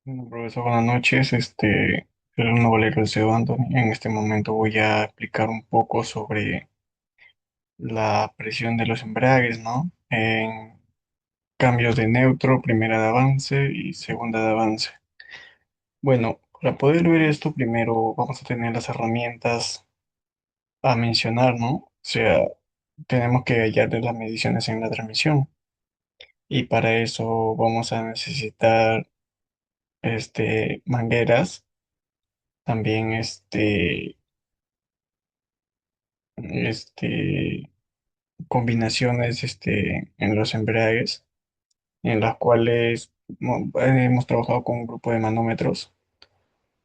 Bueno, profesor, buenas noches. El nuevo Liceo Anthony. En este momento voy a explicar un poco sobre la presión de los embragues, ¿no? En cambios de neutro, primera de avance y segunda de avance. Bueno, para poder ver esto, primero vamos a tener las herramientas a mencionar, ¿no? O sea, tenemos que hallar las mediciones en la transmisión. Y para eso vamos a necesitar, mangueras, también, este, combinaciones en los embragues, en las cuales hemos trabajado con un grupo de manómetros,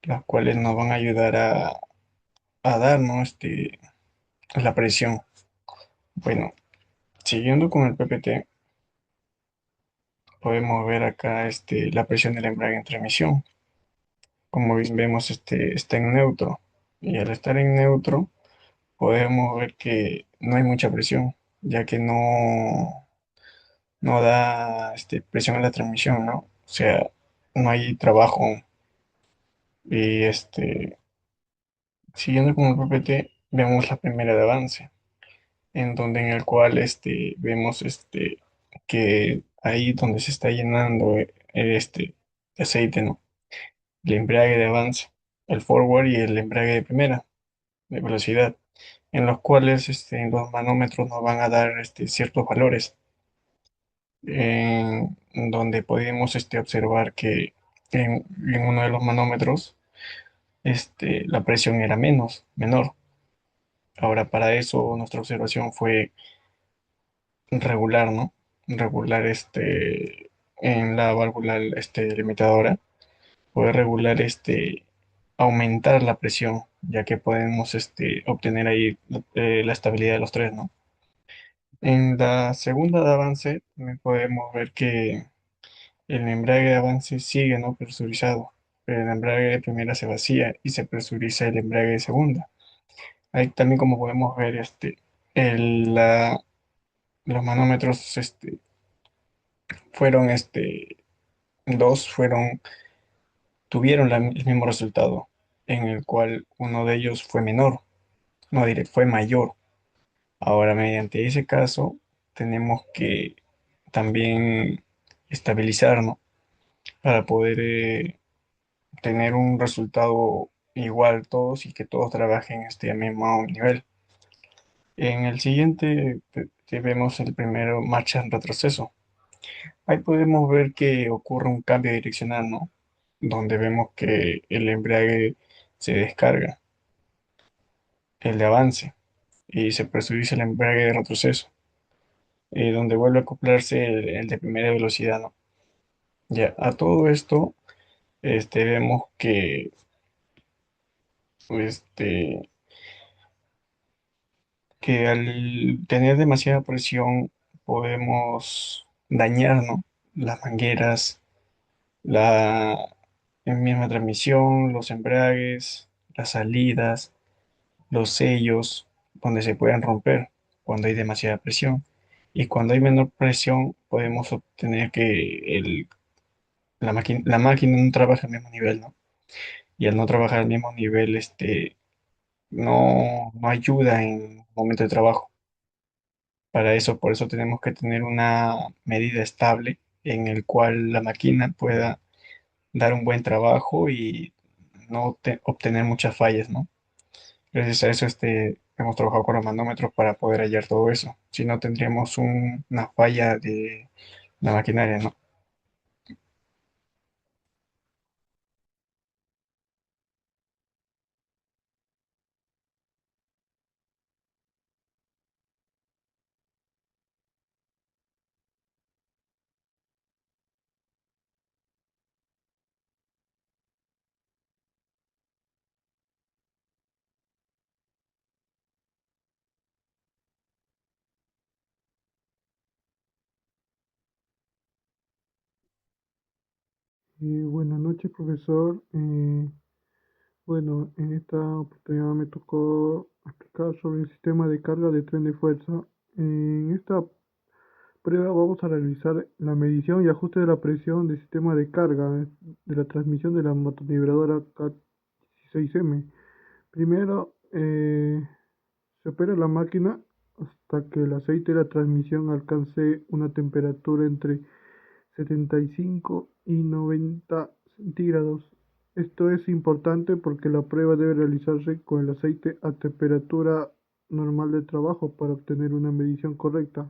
las cuales nos van a ayudar a dar, ¿no? La presión. Bueno, siguiendo con el PPT, podemos ver acá la presión del embrague en transmisión. Como vemos, está en neutro. Y al estar en neutro, podemos ver que no hay mucha presión, ya que no da presión a la transmisión, ¿no? O sea, no hay trabajo. Y siguiendo con el PPT, vemos la primera de avance, en donde en el cual vemos que ahí donde se está llenando aceite, ¿no? El embrague de avance, el forward y el embrague de primera, de velocidad, en los cuales los manómetros nos van a dar ciertos valores en donde podemos observar que en uno de los manómetros la presión era menor. Ahora, para eso nuestra observación fue regular, ¿no? Regular en la válvula limitadora, poder regular aumentar la presión, ya que podemos obtener ahí la estabilidad de los tres, ¿no? En la segunda de avance también podemos ver que el embrague de avance sigue no presurizado, pero el embrague de primera se vacía y se presuriza el embrague de segunda. Ahí también como podemos ver los manómetros fueron dos tuvieron el mismo resultado, en el cual uno de ellos fue menor, no diré, fue mayor. Ahora, mediante ese caso, tenemos que también estabilizar, ¿no? Para poder tener un resultado igual todos y que todos trabajen al mismo nivel. En el siguiente vemos el primero, marcha en retroceso. Ahí podemos ver que ocurre un cambio direccional, ¿no? Donde vemos que el embrague se descarga, el de avance, y se presuriza el embrague de retroceso, donde vuelve a acoplarse el de primera velocidad, ¿no? Ya, a todo esto, vemos este, que al tener demasiada presión podemos dañar, ¿no? Las mangueras, la misma transmisión, los embragues, las salidas, los sellos, donde se pueden romper cuando hay demasiada presión. Y cuando hay menor presión podemos obtener que la máquina no trabaja al mismo nivel, ¿no? Y al no trabajar al mismo nivel, no ayuda en momento de trabajo. Para eso, por eso tenemos que tener una medida estable en el cual la máquina pueda dar un buen trabajo y no obtener muchas fallas, ¿no? Gracias a eso hemos trabajado con los manómetros para poder hallar todo eso. Si no, tendríamos una falla de la maquinaria, ¿no? Buenas noches, profesor. Bueno, en esta oportunidad me tocó explicar sobre el sistema de carga de tren de fuerza. En esta prueba vamos a realizar la medición y ajuste de la presión del sistema de carga de la transmisión de la motonivebradora K16M. Primero, se opera la máquina hasta que el aceite de la transmisión alcance una temperatura entre 75 y 90 centígrados. Esto es importante porque la prueba debe realizarse con el aceite a temperatura normal de trabajo para obtener una medición correcta.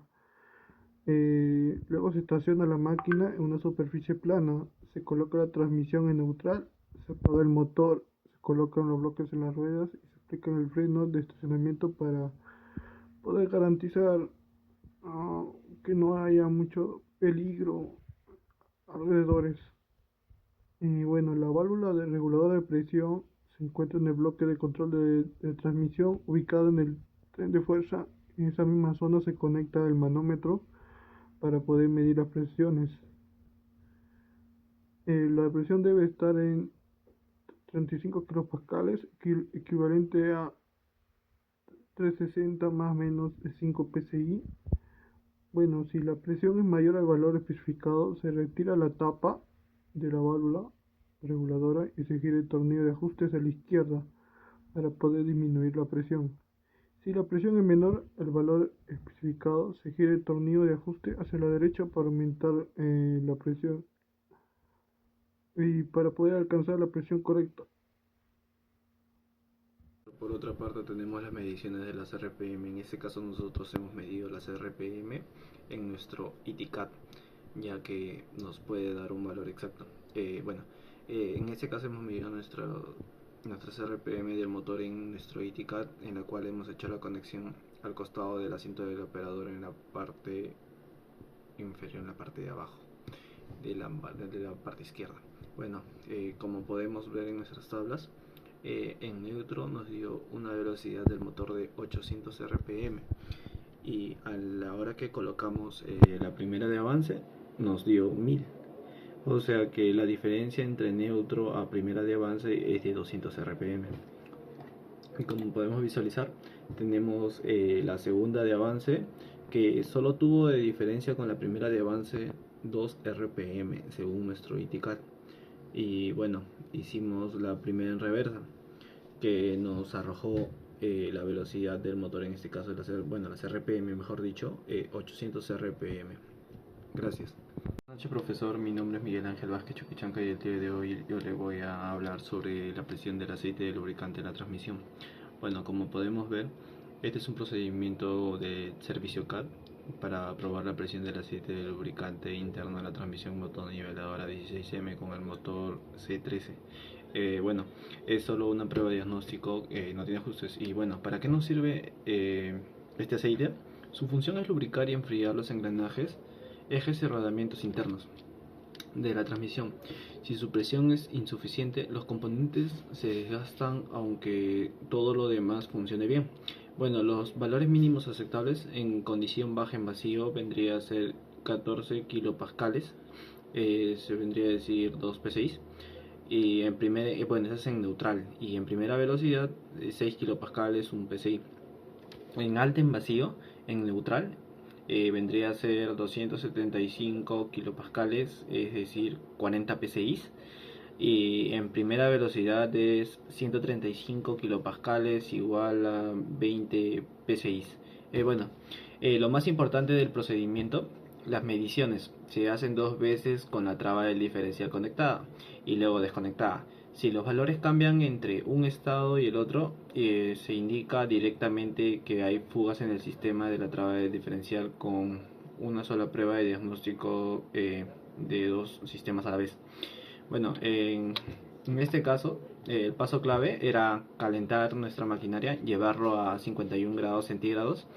Luego se estaciona la máquina en una superficie plana, se coloca la transmisión en neutral, se apaga el motor, se colocan los bloques en las ruedas y se aplica el freno de estacionamiento para poder garantizar que no haya mucho peligro alrededores. Bueno, la válvula de regulador de presión se encuentra en el bloque de control de transmisión ubicado en el tren de fuerza. En esa misma zona se conecta el manómetro para poder medir las presiones. La presión debe estar en 35 kilopascales, equivalente a 360 más menos de 5 psi. Bueno, si la presión es mayor al valor especificado, se retira la tapa de la válvula reguladora y se gira el tornillo de ajuste hacia la izquierda para poder disminuir la presión. Si la presión es menor al valor especificado, se gira el tornillo de ajuste hacia la derecha para aumentar la presión y para poder alcanzar la presión correcta. Por otra parte tenemos las mediciones de las RPM. En este caso nosotros hemos medido las RPM en nuestro ITCAT, ya que nos puede dar un valor exacto. En este caso hemos medido nuestras RPM del motor en nuestro ITCAT, en la cual hemos hecho la conexión al costado del asiento del operador en la parte inferior, en la parte de abajo de la parte izquierda. Como podemos ver en nuestras tablas, en neutro nos dio una velocidad del motor de 800 rpm, y a la hora que colocamos la primera de avance nos dio 1000, o sea que la diferencia entre neutro a primera de avance es de 200 rpm. Y como podemos visualizar, tenemos la segunda de avance, que solo tuvo de diferencia con la primera de avance 2 rpm según nuestro ITCAT. Y bueno, hicimos la primera en reversa, que nos arrojó la velocidad del motor, en este caso las RPM, mejor dicho, 800 RPM. Gracias. Buenas noches, profesor. Mi nombre es Miguel Ángel Vázquez Chuquichanca y el día de hoy yo le voy a hablar sobre la presión del aceite de lubricante en la transmisión. Bueno, como podemos ver, este es un procedimiento de servicio CAT para probar la presión del aceite de lubricante interno de la transmisión motoniveladora 16M con el motor C13. Es solo una prueba de diagnóstico, no tiene ajustes. Y bueno, ¿para qué nos sirve este aceite? Su función es lubricar y enfriar los engranajes, ejes y rodamientos internos de la transmisión. Si su presión es insuficiente, los componentes se desgastan aunque todo lo demás funcione bien. Bueno, los valores mínimos aceptables en condición baja en vacío vendría a ser 14 kilopascales, se vendría a decir 2 P6. Y en eso es en neutral, y en primera velocidad 6 kilopascales, un PSI. En alta en vacío, en neutral, vendría a ser 275 kilopascales, es decir, 40 PSI. Y en primera velocidad es 135 kilopascales, igual a 20 PSI. Lo más importante del procedimiento: las mediciones se hacen dos veces con la traba del diferencial conectada y luego desconectada. Si los valores cambian entre un estado y el otro, se indica directamente que hay fugas en el sistema de la traba del diferencial, con una sola prueba de diagnóstico de dos sistemas a la vez. En este caso, el paso clave era calentar nuestra maquinaria, llevarlo a 51 grados centígrados.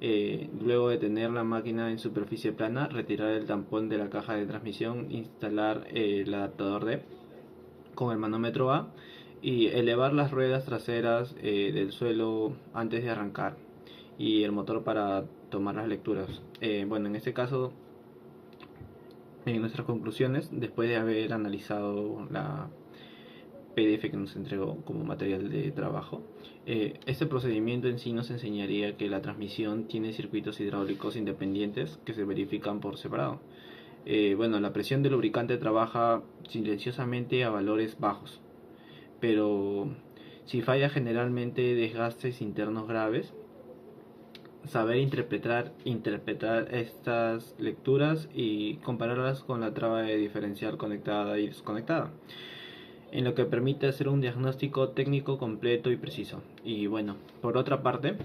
Luego de tener la máquina en superficie plana, retirar el tampón de la caja de transmisión, instalar el adaptador D con el manómetro A y elevar las ruedas traseras del suelo antes de arrancar, y el motor para tomar las lecturas. En este caso, en nuestras conclusiones, después de haber analizado PDF que nos entregó como material de trabajo. Este procedimiento en sí nos enseñaría que la transmisión tiene circuitos hidráulicos independientes que se verifican por separado. Bueno, la presión del lubricante trabaja silenciosamente a valores bajos, pero si falla generalmente desgastes internos graves. Saber interpretar estas lecturas y compararlas con la traba de diferencial conectada y desconectada, en lo que permite hacer un diagnóstico técnico completo y preciso. Y bueno, por otra parte,